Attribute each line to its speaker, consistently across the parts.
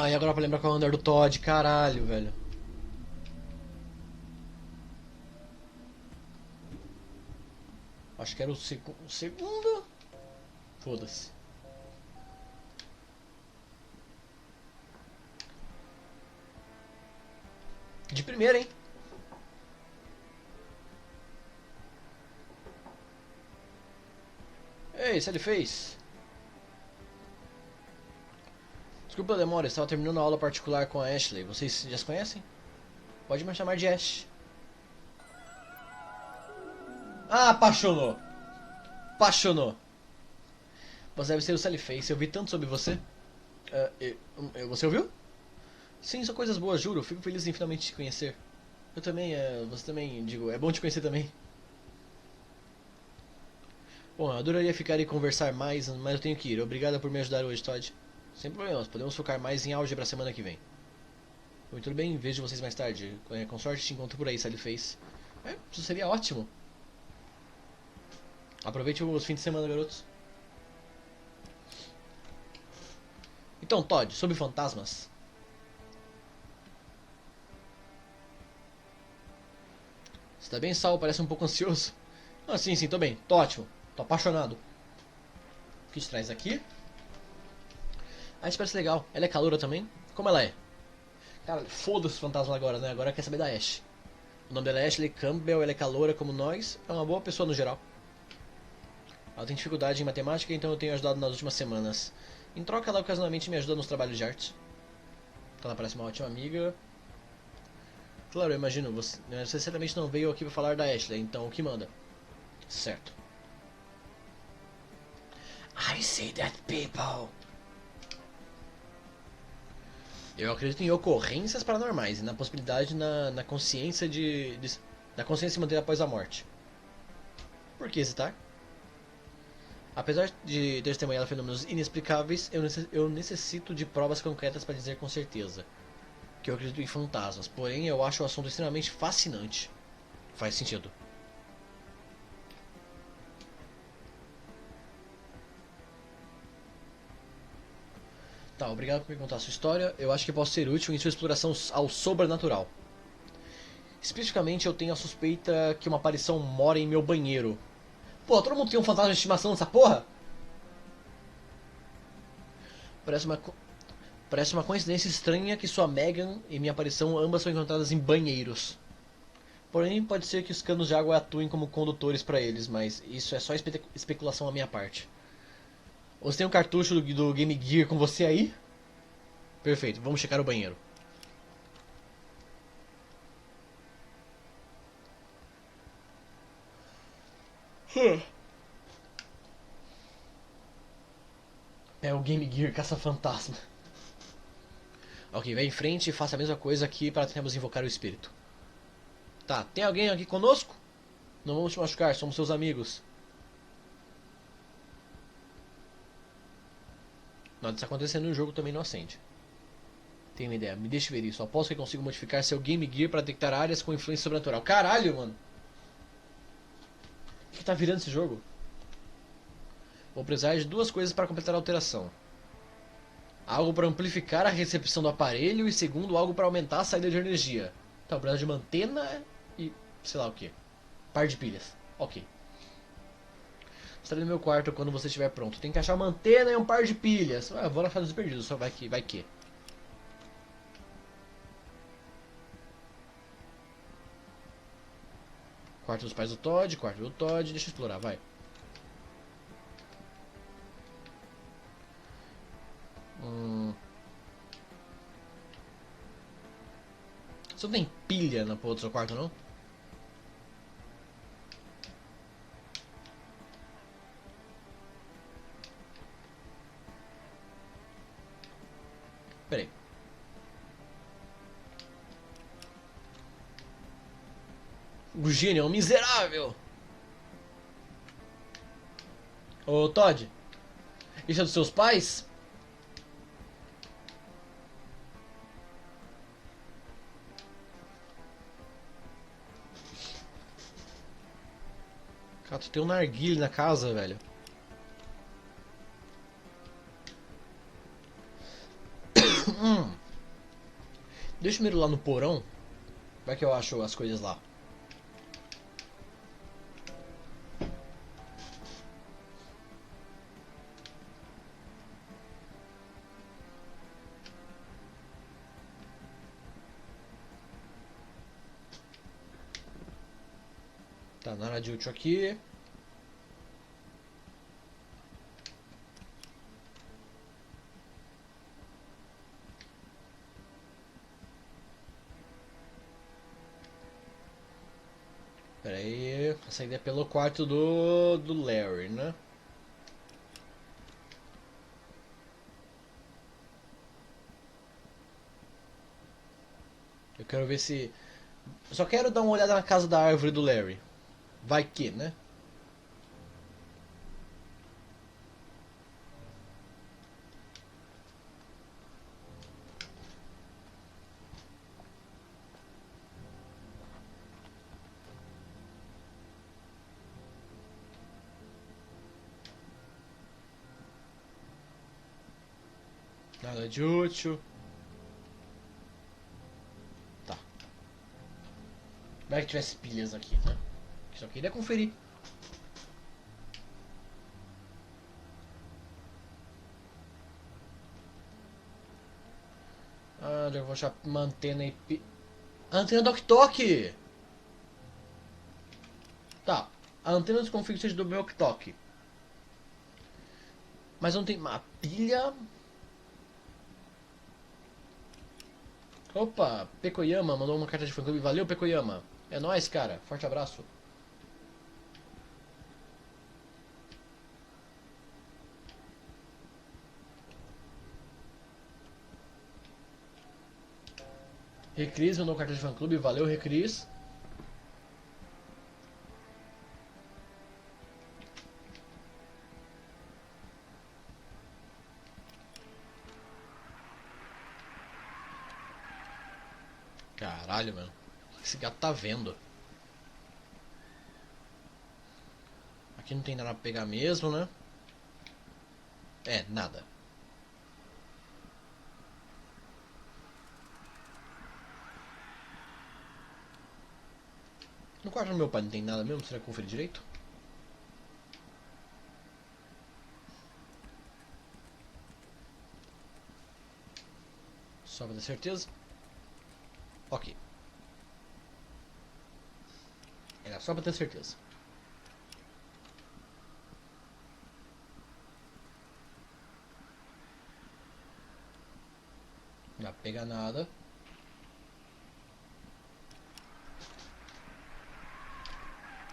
Speaker 1: Ai, agora pra lembrar qual é o andar do Todd, caralho, velho. Acho que era o segundo. Foda-se. De primeira, hein? Ei, se ele fez? Desculpa a demora, eu estava terminando a aula particular com a Ashley. Vocês já se conhecem? Pode me chamar de Ash. Ah, apaixonou! Apaixonou! Você deve ser o Sally Face, eu vi tanto sobre você. Você ouviu? Sim, são coisas boas, juro. Fico feliz em finalmente te conhecer. Eu também, você também, digo, é bom te conhecer também. Bom, eu adoraria ficar e conversar mais, mas eu tenho que ir. Obrigada por me ajudar hoje, Todd. Sem problemas, podemos focar mais em álgebra semana que vem. Oi, tudo bem? Vejo vocês mais tarde. Com sorte te encontro por aí, Sally fez. Isso seria ótimo. Aproveite os fins de semana, garotos. Então, Todd, sobre fantasmas. Você tá bem, Sal? Parece um pouco ansioso. Ah, sim, tô bem. Tô ótimo. Tô apaixonado. O que te traz aqui? Ah, isso parece legal. Ela é caloura também? Como ela é? Cara, foda-se o fantasma agora, né? Agora quer saber da Ash. O nome dela é Ashley Campbell, ela é caloura como nós. É uma boa pessoa no geral. Ela tem dificuldade em matemática, então eu tenho ajudado nas últimas semanas. Em troca, ela ocasionalmente me ajuda nos trabalhos de arte. Então ela parece uma ótima amiga. Claro, eu imagino, você certamente não veio aqui pra falar da Ashley, então o que manda? Certo. I see that people. Eu acredito em ocorrências paranormais e na possibilidade na consciência da consciência se manter após a morte. Por que hesitar? Apesar de testemunhar fenômenos inexplicáveis, eu necessito de provas concretas para dizer com certeza que eu acredito em fantasmas. Porém, eu acho o assunto extremamente fascinante. Faz sentido. Tá, obrigado por me contar a sua história. Eu acho que posso ser útil em sua exploração ao sobrenatural. Especificamente, eu tenho a suspeita que uma aparição mora em meu banheiro. Pô, todo mundo tem um fantasma de estimação nessa porra? Parece uma, parece uma coincidência estranha que sua Megan e minha aparição ambas são encontradas em banheiros. Porém, pode ser que os canos de água atuem como condutores para eles, mas isso é só especulação da minha parte. Você tem um cartucho do Game Gear com você aí? Perfeito, vamos checar o banheiro. É o Game Gear caça-fantasma. Ok, vai em frente e faça a mesma coisa aqui para tentarmos invocar o espírito. Tá, tem alguém aqui conosco? Não vamos te machucar, somos seus amigos. Nada está acontecendo e o jogo também não acende. Tenho uma ideia, me deixe ver isso. Aposto que consigo modificar seu Game Gear para detectar áreas com influência sobrenatural. Caralho, mano! O que tá virando esse jogo? Vou precisar de duas coisas para completar a alteração. Algo para amplificar a recepção do aparelho e segundo, algo para aumentar a saída de energia. Tá, eu preciso de uma antena e sei lá o que. Par de pilhas. Ok. Estarei no meu quarto quando você estiver pronto. Tem que achar uma antena e um par de pilhas. Ah, vou achar dos perdidos, só vai que. Quarto dos pais do Todd, quarto do Todd, deixa eu explorar, vai. Você não tem pilha na porra do seu quarto, não? Pera aí. O gênio é um miserável! Ô, Todd. Isso é dos seus pais? Cara, tu tem um narguilé na casa, velho. Deixa eu primeiro lá no porão. Vai que eu acho as coisas lá. Tá, nada de útil aqui. Pera aí, a saída é pelo quarto do Larry, né? Eu quero ver se... Eu só quero dar uma olhada na casa da árvore do Larry. Vai que, né? Nada de útil. Tá. Vai que tivesse pilhas aqui, né? Só queria conferir. Ah, eu vou achar uma antena IP. A antena do Ok-Tok! Tá. A antena desconfio que seja do meu Ok-Tok. Mas não tem uma pilha. Opa, Pekoyama mandou uma carta de fã clube. Valeu, Pekoyama. É nóis, cara. Forte abraço. Recris mandou carta de fã clube. Valeu, Recris. Caralho, mano. O que esse gato tá vendo? Aqui não tem nada pra pegar mesmo, né? É, nada. No quarto do meu pai não tem nada mesmo? Será que eu conferi direito? Só pra ter certeza. Ok. Era só pra ter certeza. Não dá pra pegar nada.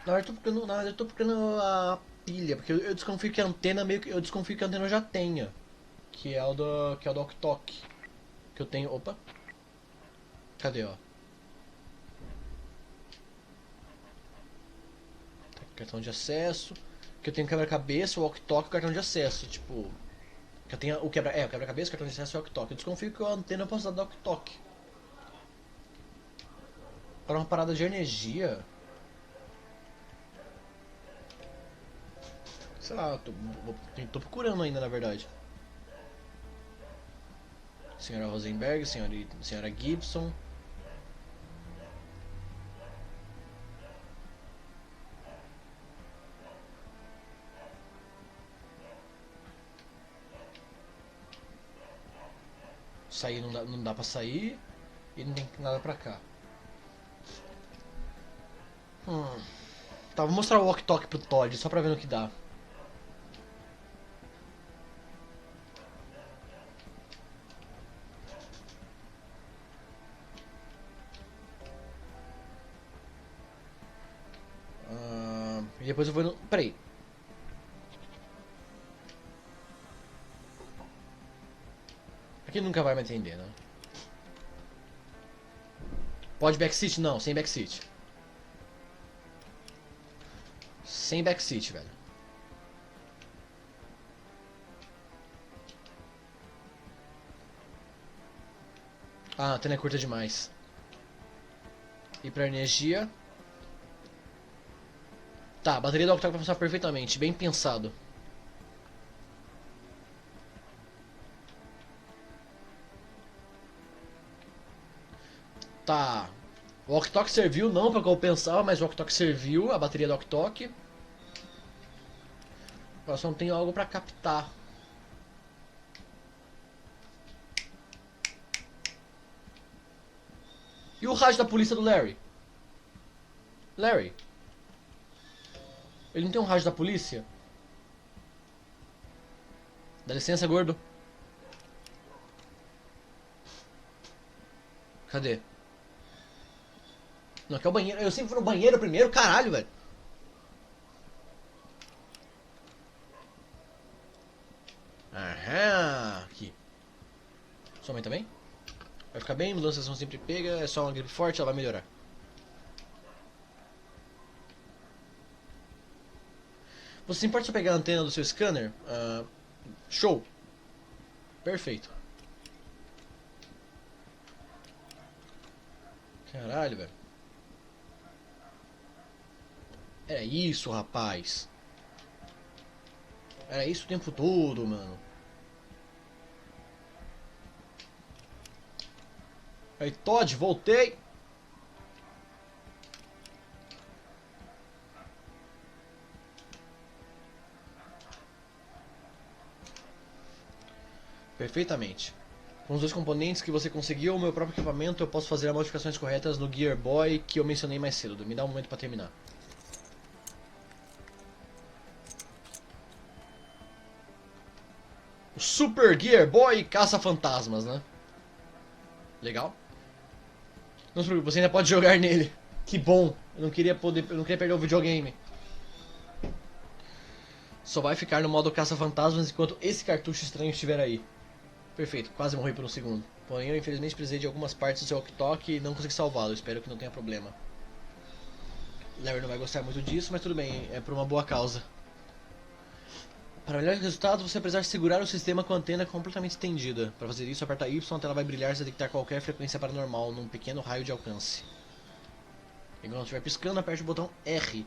Speaker 1: Na verdade eu tô procurando a pilha, porque eu desconfio que a antena meio que. Eu desconfio que a antena eu já tenha. Que é o do Ok-Tok. Que eu tenho. Opa! Cadê, ó? Cartão de acesso. Que eu tenho quebra-cabeça, o Ok-Tok e o cartão de acesso. Tipo. Que eu tenho o quebra-cabeça, o cartão de acesso e o Ok-Tok. Eu desconfio que a antena eu posso dar do Ok-Tok. Para uma parada de energia. Sei lá, tô procurando ainda na verdade. Senhora Rosenberg, senhora Gibson. Sair não dá pra sair. E não tem nada pra cá. Tá, vou mostrar o walk-talk pro Todd, só pra ver no que dá. E depois eu vou no... Peraí. Aqui nunca vai me atender, né? Pode backseat? Não, sem backseat. Sem backseat, velho. Ah, a antena é curta demais. E pra energia... Tá, a bateria do walk-talk vai funcionar perfeitamente, bem pensado. Tá. O walkie-talkie serviu não para o que eu pensava, mas o walkie-talkie serviu, a bateria do walkie-talkie. Agora só não tenho algo pra captar. E o rádio da polícia do Larry? Larry? Ele não tem um rádio da polícia? Dá licença, gordo. Cadê? Não, aqui é o banheiro. Eu sempre vou no banheiro primeiro, caralho, velho. Aham. Aqui. Sua mãe também? Vai ficar bem, mudanças são sempre pega, é só uma gripe forte, ela vai melhorar. Você se importa se eu pegar a antena do seu scanner? Show. Perfeito. Caralho, velho. Era isso, rapaz. Era isso o tempo todo, mano. Aí, Todd, voltei. Perfeitamente. Com os dois componentes que você conseguiu, o meu próprio equipamento, eu posso fazer as modificações corretas no Gear Boy que eu mencionei mais cedo. Me dá um momento pra terminar. O Super Gear Boy caça fantasmas, né? Legal. Não se preocupe, você ainda pode jogar nele. Que bom. Eu não queria perder o videogame. Só vai ficar no modo caça-fantasmas enquanto esse cartucho estranho estiver aí. Perfeito, quase morri por um segundo. Porém, eu infelizmente precisei de algumas partes do seu walkie-talkie e não consegui salvá-lo. Espero que não tenha problema. Larry não vai gostar muito disso, mas tudo bem, é por uma boa causa. Para melhores resultados, você vai precisar segurar o sistema com a antena completamente estendida. Para fazer isso, aperta Y, a tela vai brilhar e detectar qualquer frequência paranormal num pequeno raio de alcance. Enquanto estiver piscando, aperte o botão R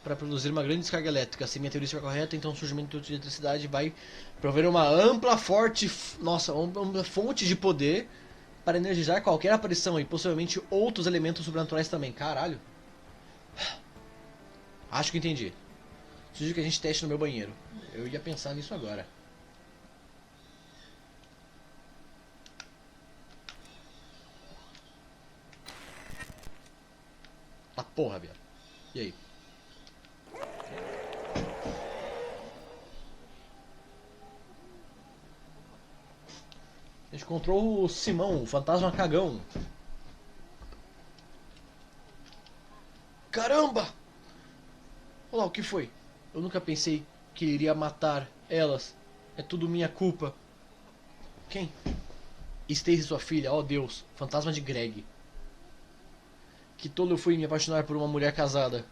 Speaker 1: para produzir uma grande descarga elétrica. Se minha teoria estiver correta, então o surgimento de eletricidade vai prover uma ampla, forte, uma fonte de poder para energizar qualquer aparição e possivelmente outros elementos sobrenaturais também. Caralho. Acho que entendi. Sugiro que a gente teste no meu banheiro. Eu ia pensar nisso agora. Tá porra, viado. E aí? A gente encontrou o Simão, o fantasma cagão. Caramba! Olá, o que foi? Eu nunca pensei que iria matar elas. É tudo minha culpa. Quem? Stacy, sua filha. Oh, Deus. Fantasma de Greg. Que tolo eu fui me apaixonar por uma mulher casada.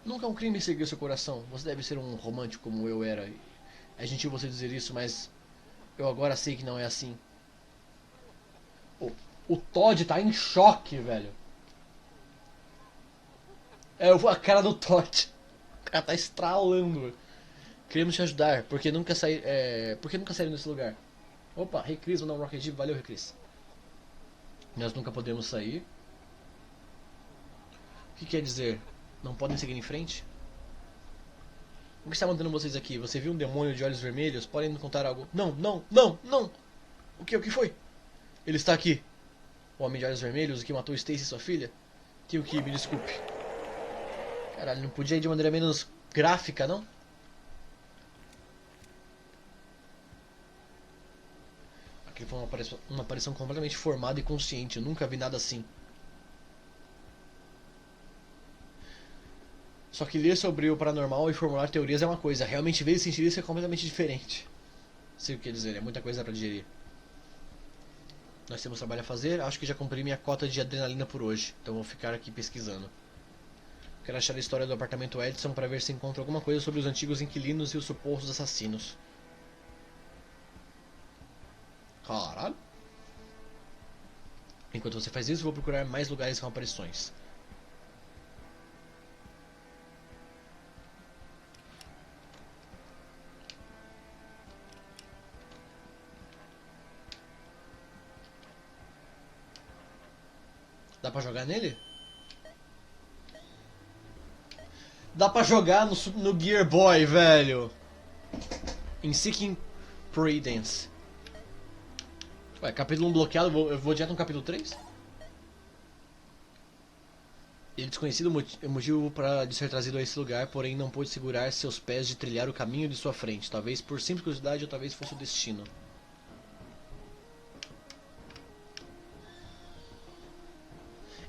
Speaker 1: Nunca é um crime seguir seu coração. Você deve ser um romântico como eu era. É gentil você dizer isso, mas eu agora sei que não é assim. O Todd tá em choque, velho. É a cara do Todd. O cara tá estralando. Queremos te ajudar, porque nunca saíram desse lugar. Opa, Recris, vou dar um Rocket Jeep. Valeu, Recris. Nós nunca podemos sair. O que quer dizer? Não podem seguir em frente? O que está mantendo vocês aqui? Você viu um demônio de olhos vermelhos? Podem me contar algo? Não, não, não, não! O que foi? Ele está aqui. O homem de olhos vermelhos, o que matou Stacy e sua filha? Tio Ki, me desculpe. Caralho, não podia ir de maneira menos gráfica, não? Aquilo foi uma aparição completamente formada e consciente. Eu nunca vi nada assim. Só que ler sobre o paranormal e formular teorias é uma coisa. Realmente ver e sentir isso é completamente diferente. Sei o que quer dizer, é muita coisa pra digerir. Nós temos trabalho a fazer. Acho que já cumpri minha cota de adrenalina por hoje. Então vou ficar aqui pesquisando. Quero achar a história do apartamento Edson para ver se encontro alguma coisa sobre os antigos inquilinos e os supostos assassinos. Caralho. Enquanto você faz isso, vou procurar mais lugares com aparições. Dá pra jogar nele? Dá pra jogar no Gear Boy, velho. Em Seeking Prudence. Ué, capítulo 1 bloqueado, eu vou direto no capítulo 3? Ele desconhecido o motivo de ser trazido a esse lugar, porém não pôde segurar seus pés de trilhar o caminho de sua frente. Talvez por simples curiosidade ou talvez fosse o destino.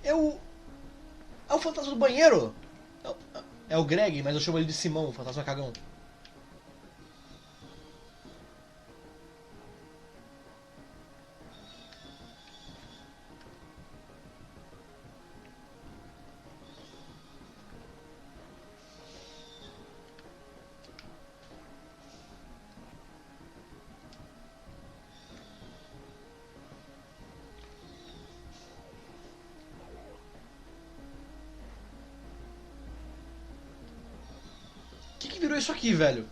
Speaker 1: É o fantasma do banheiro! É o Greg, mas eu chamo ele de Simão, o fantasma cagão. O que virou isso aqui, velho?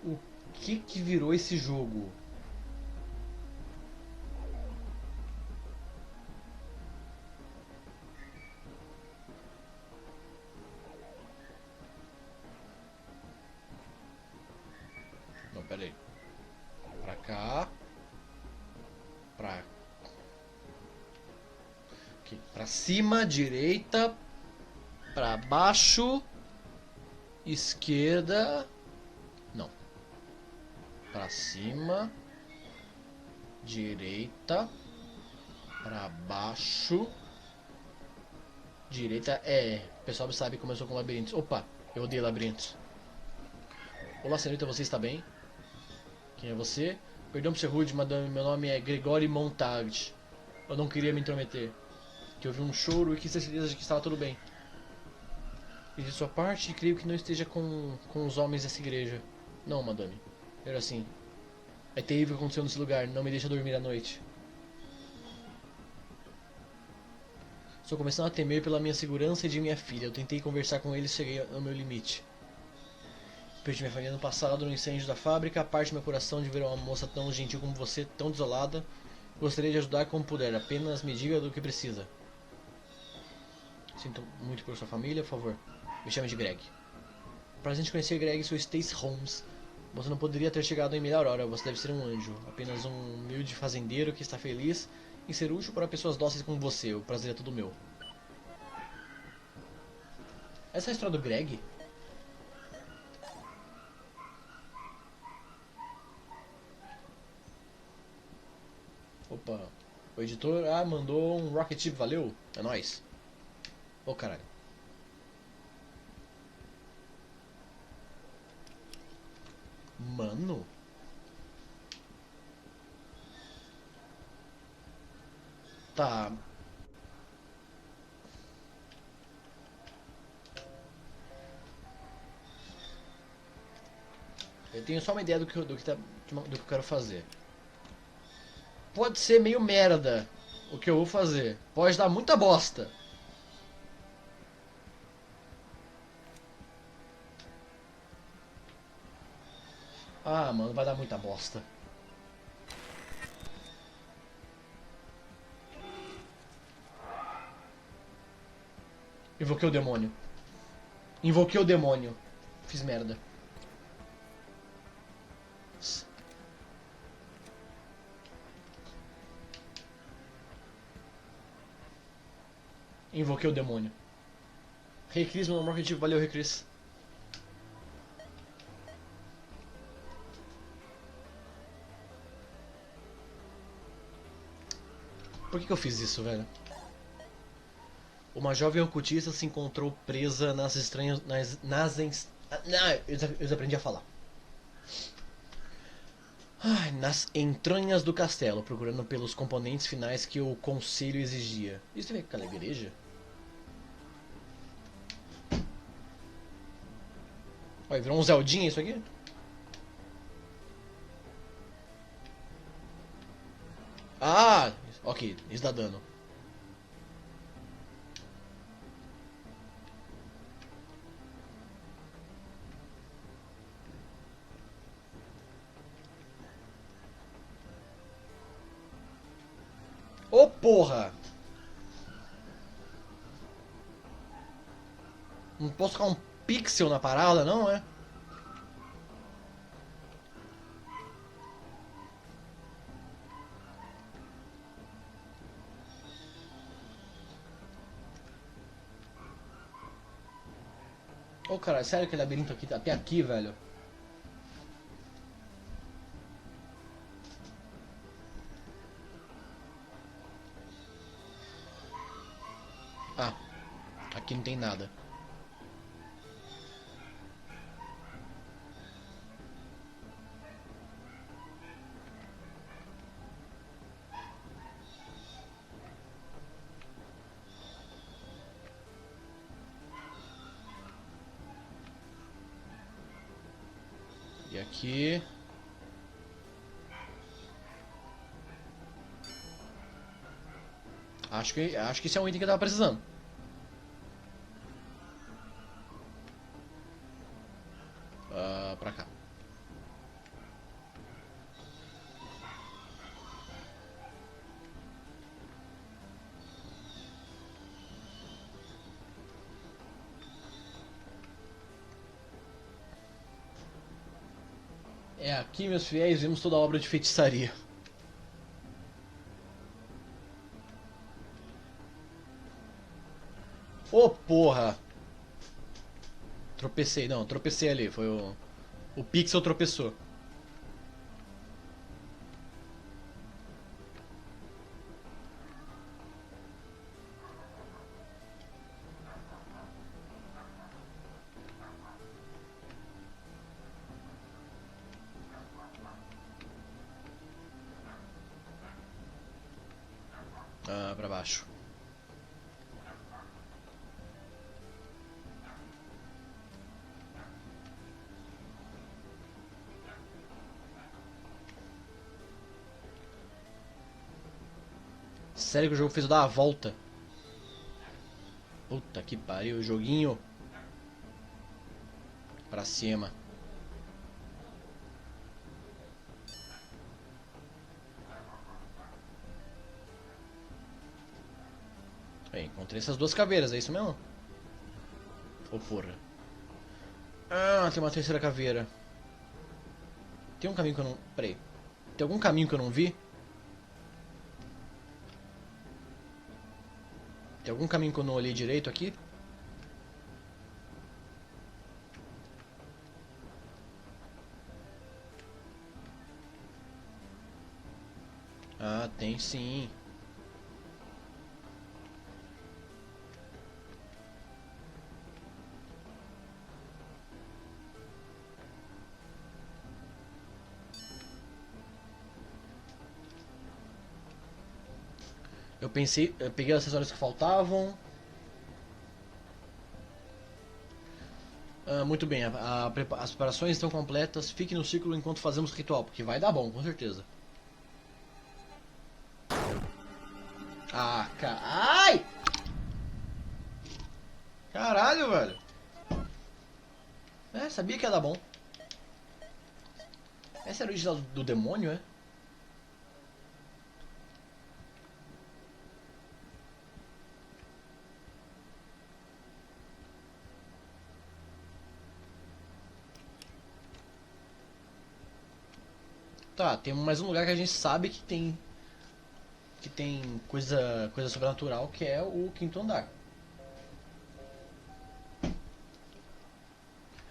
Speaker 1: O que virou esse jogo? Não, pera aí. Pra cá. Pra... Aqui. Pra cima, direita. Pra baixo. Esquerda. Não. Pra cima. Direita. Pra baixo. Direita o pessoal sabe como eu sou com labirintos. Opa, eu odeio labirintos. Olá, senhorita, você está bem? Quem é você? Perdão por ser rude, madame, meu nome é Gregory Montague. Eu não queria me intrometer. Que houve um choro e quis ter certeza de que estava tudo bem. E de sua parte, creio que não esteja com os homens dessa igreja. Não, madame. Era assim. É terrível o que aconteceu nesse lugar, não me deixa dormir à noite. Estou começando a temer pela minha segurança e de minha filha. Eu tentei conversar com eles e cheguei ao meu limite. Perdi minha família no passado, no incêndio da fábrica. Parte do meu coração de ver uma moça tão gentil como você, tão desolada. Gostaria de ajudar como puder, apenas me diga do que precisa. Sinto muito por sua família, por favor. Me chame de Greg. Prazer em conhecer, Greg, sou Stace Holmes. Você não poderia ter chegado em melhor hora, você deve ser um anjo. Apenas um humilde fazendeiro que está feliz em ser útil para pessoas dóceis como você. O prazer é todo meu. Essa é a história do Greg? Opa. O editor, mandou um Rocket Chip, valeu? É nóis. Ô, caralho. Mano. Tá. Eu tenho só uma ideia do que eu quero fazer. Pode ser meio merda o que eu vou fazer. Pode dar muita bosta. Ah, mano, vai dar muita bosta. Invoquei o demônio. Invoquei o demônio. Fiz merda. Invoquei o demônio. Rei Cris, meu nome é valeu, Rei Cris. Por que eu fiz isso, velho? Uma jovem ocultista se encontrou presa nas estranhas... eu desaprendi a falar. Nas entranhas do castelo, procurando pelos componentes finais que o conselho exigia. Isso tem a ver com aquela igreja? Olha, virou um Zeldinha isso aqui? Ok, isso dá dano. Ô, porra! Não posso colocar um pixel na parada, não, é? Ô, cara, sério que labirinto aqui, até aqui, velho? Ah, aqui não tem nada. E aqui... Acho que esse é um item que eu tava precisando. Pra cá. É aqui, meus fiéis, vimos toda a obra de feitiçaria. Ô, porra! Tropecei, não, tropecei ali, foi o... O pixel tropeçou. Pra baixo. Sério que o jogo fez eu dar a volta? Puta que pariu, joguinho. Pra cima. Bem, encontrei essas duas caveiras, é isso mesmo? Ô, porra. Ah, tem uma terceira caveira. Tem um caminho que eu não... Peraí. Tem algum caminho que eu não vi? Tem algum caminho que eu não olhei direito aqui? Ah, tem sim. Eu peguei os acessórios que faltavam. Muito bem, as preparações estão completas. Fique no círculo enquanto fazemos o ritual, porque vai dar bom, com certeza. Ai! Caralho, velho. É, sabia que ia dar bom. Essa era a origem do demônio, é? Tá, tem mais um lugar que a gente sabe que tem coisa sobrenatural, que é o quinto andar.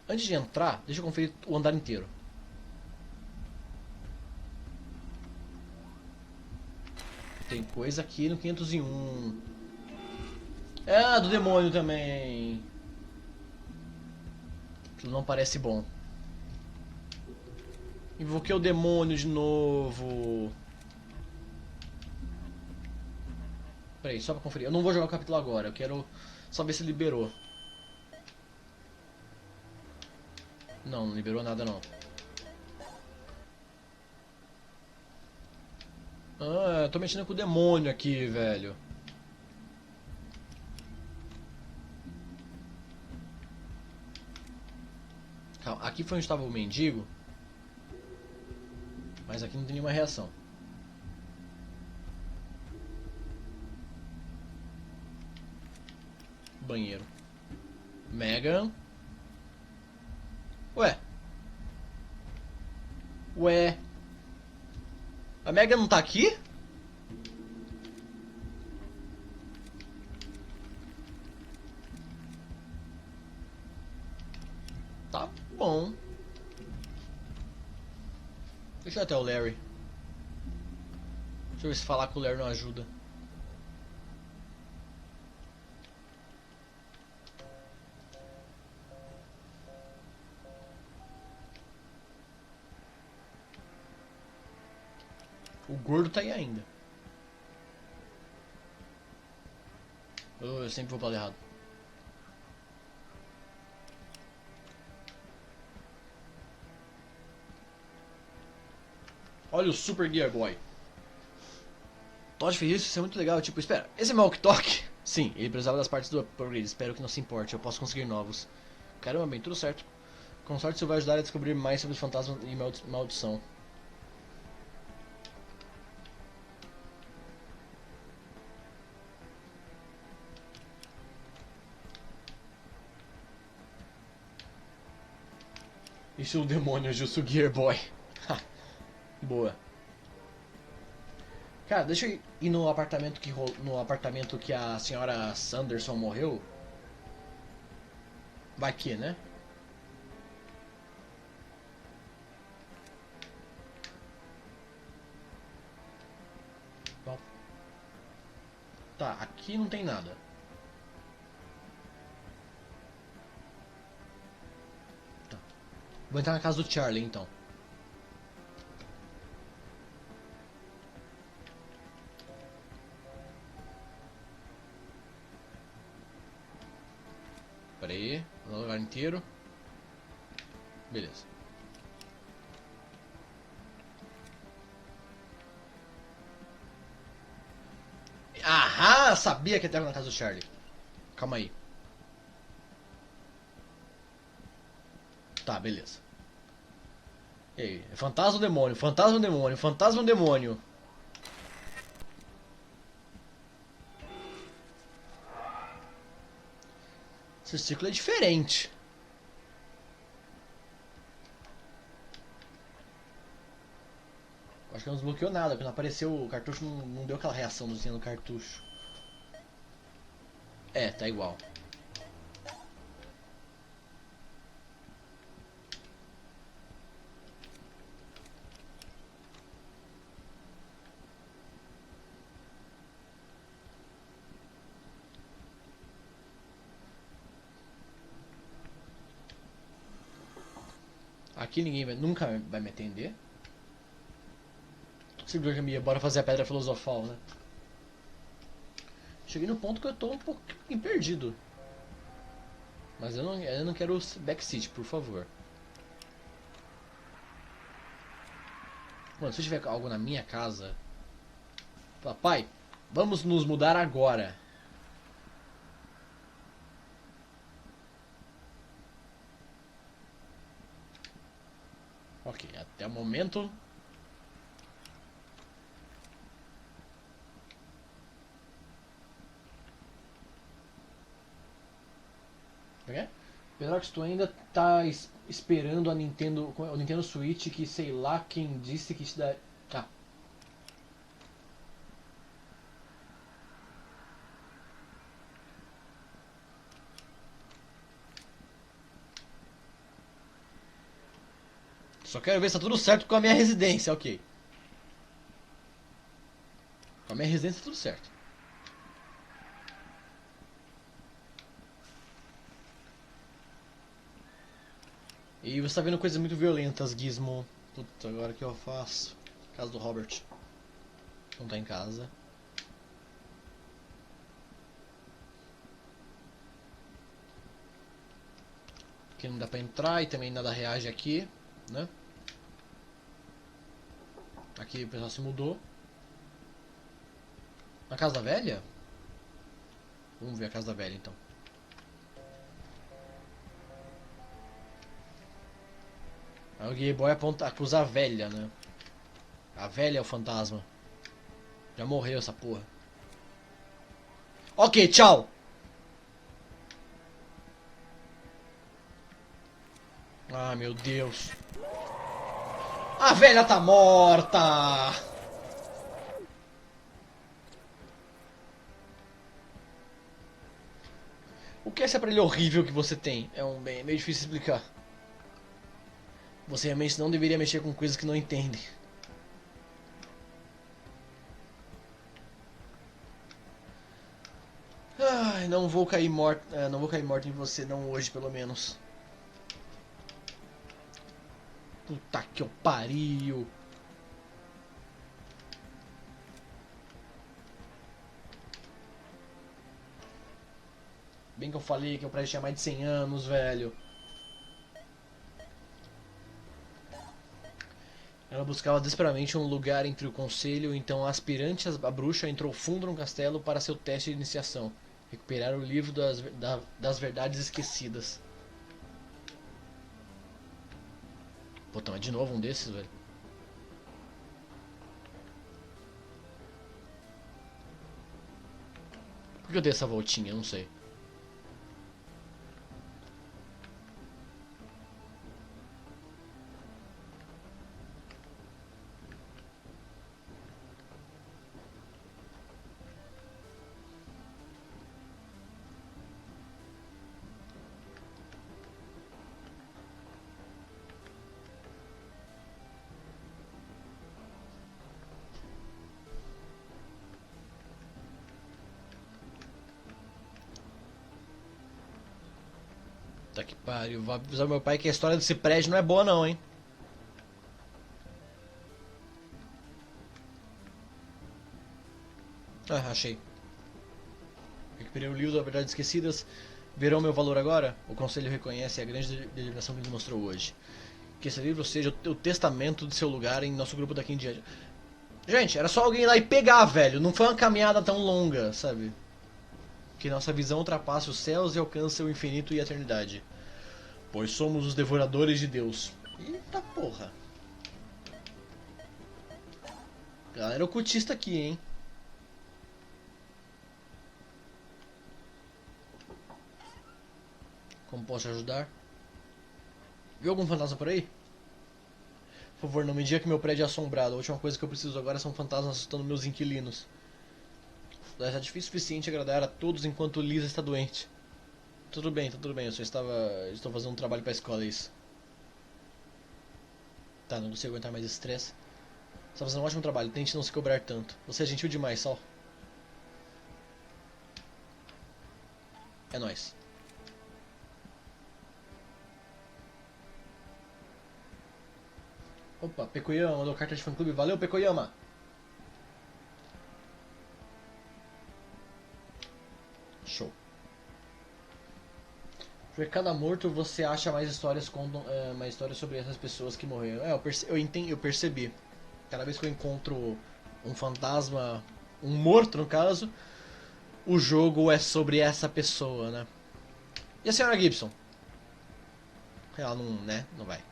Speaker 1: Antes de entrar, deixa eu conferir o andar inteiro. Tem coisa aqui no 501. Ah, do demônio também. Aquilo não parece bom. Invoquei o demônio de novo. Peraí, só pra conferir. Eu não vou jogar o capítulo agora, eu quero só ver se liberou. Não, não liberou nada não. Ah, eu tô mexendo com o demônio aqui, velho. Calma, aqui foi onde estava o mendigo. Mas aqui não tem nenhuma reação. Banheiro. Megan. Ué. Ué. A Megan não tá aqui? Tá bom. Deixa eu ir até o Larry. Deixa eu ver se falar com o Larry não ajuda. O gordo tá aí ainda. Eu sempre vou pro lado errado. Olha o Super Gear Boy. Todd fez isso é muito legal. Tipo, espera, esse é meu walkie-talkie? Sim, ele precisava das partes do upgrade. Espero que não se importe, eu posso conseguir novos. Caramba, bem, tudo certo. Com sorte, isso vai ajudar a descobrir mais sobre os fantasmas e maldição. Isso é o demônio, Jutsu Gear Boy. Boa. Cara, deixa eu ir no apartamento que a senhora Sanderson morreu. Vai que, né? Bom. Tá, aqui não tem nada. Tá. Vou entrar na casa do Charlie então. Pera aí, no lugar inteiro. Beleza. Aham, sabia que ia ter na casa do Charlie. Calma aí. Tá, beleza. E aí, é fantasma ou demônio? Fantasma ou demônio? Fantasma ou demônio? Esse círculo é diferente. Acho que não desbloqueou nada, porque não apareceu o cartucho, não deu aquela reaçãozinha no cartucho. É, tá igual. Aqui ninguém nunca vai me atender. Segura, bora fazer a pedra filosofal, né? Cheguei no ponto que eu tô um pouquinho perdido. Mas eu não quero backseat, por favor. Mano, se eu tiver algo na minha casa... Papai, vamos nos mudar agora. Ok, até o momento... É? Apesar que tu ainda tá esperando a Nintendo, o Nintendo Switch, que sei lá quem disse que te dá... Ah. Só quero ver se tá tudo certo com a minha residência, ok. Com a minha residência tá tudo certo. E você tá vendo coisas muito violentas, Gizmo. Puta, agora o que eu faço? Casa do Robert. Não tá em casa. Aqui não dá pra entrar e também nada reage aqui, né? Aqui o pessoal se mudou. Na casa da velha? Vamos ver a casa da velha então. Aí o Game Boy acusa a velha, né? A velha é o fantasma. Já morreu essa porra. Ok, tchau! Ah, meu Deus. A velha tá morta! O que é esse aparelho horrível que você tem? É meio difícil explicar. Você realmente não deveria mexer com coisas que não entende. Ai, não vou cair morto. Não vou cair morto em você, não hoje pelo menos. Puta que eu pariu. Bem que eu falei que o prédio tinha mais de 100 anos, velho. Ela buscava desesperadamente um lugar entre o conselho, então a aspirante a bruxa entrou fundo no castelo para seu teste de iniciação. Recuperar o livro das verdades esquecidas. Pô, mas de novo um desses, velho. Por que eu dei essa voltinha? Eu não sei. Tá que pariu. Vou avisar meu pai que a história desse prédio não é boa não, hein. Ah, achei. Recuperei o livro das verdades esquecidas. Verão meu valor agora? O conselho reconhece a grande determinação que ele mostrou hoje. Que esse livro seja o testamento de seu lugar em nosso grupo daqui em diante. Gente, era só alguém ir lá e pegar, velho. Não foi uma caminhada tão longa, sabe? Que nossa visão ultrapasse os céus e alcance o infinito e a eternidade. Pois somos os devoradores de Deus. Eita porra. Galera ocultista aqui, hein? Como posso ajudar? Viu algum fantasma por aí? Por favor, não me diga que meu prédio é assombrado. A última coisa que eu preciso agora são fantasmas assustando meus inquilinos. É difícil o suficiente agradar a todos enquanto Lisa está doente. Tudo bem, eu só estou fazendo um trabalho pra escola, é isso. Tá, não consigo aguentar mais estresse. Você tá fazendo um ótimo trabalho, tente não se cobrar tanto. Você é gentil demais, Sol. É nóis. Opa, Pekoyama mandou carta de fã clube. Valeu, Pekoyama! Show. Por cada morto você acha mais histórias, mais histórias sobre essas pessoas que morreram. Eu percebi. Cada vez que eu encontro um fantasma, um morto no caso, o jogo é sobre essa pessoa, né? E a senhora Gibson? Ela não, né? Não vai.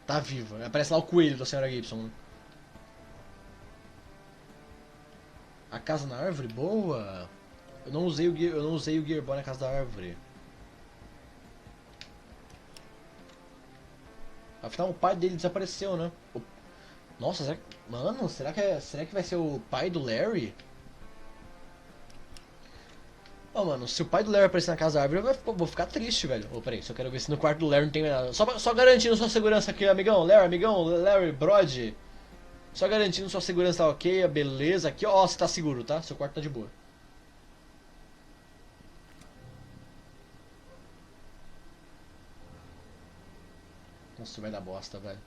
Speaker 1: Tá viva. Aparece lá o coelho da senhora Gibson. Né? A casa na árvore? Boa! Eu não usei o Gear Boy na casa da árvore. Afinal, o pai dele desapareceu, né? Nossa, mano, será que vai ser o pai do Larry? Oh, mano, se o pai do Larry aparecer na casa da árvore, eu vou ficar triste, velho. Oh, peraí, só quero ver se no quarto do Larry não tem nada. Só garantindo sua segurança aqui, amigão, Larry, Brod. Só garantindo sua segurança tá ok, beleza. Aqui, ó, você tá seguro, tá? Seu quarto tá de boa. Nossa, isso vai dar bosta, velho.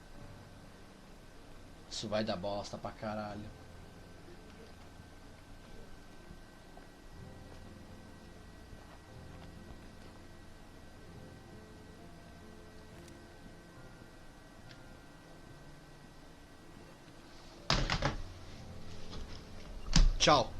Speaker 1: Isso vai dar bosta pra caralho. Tchau.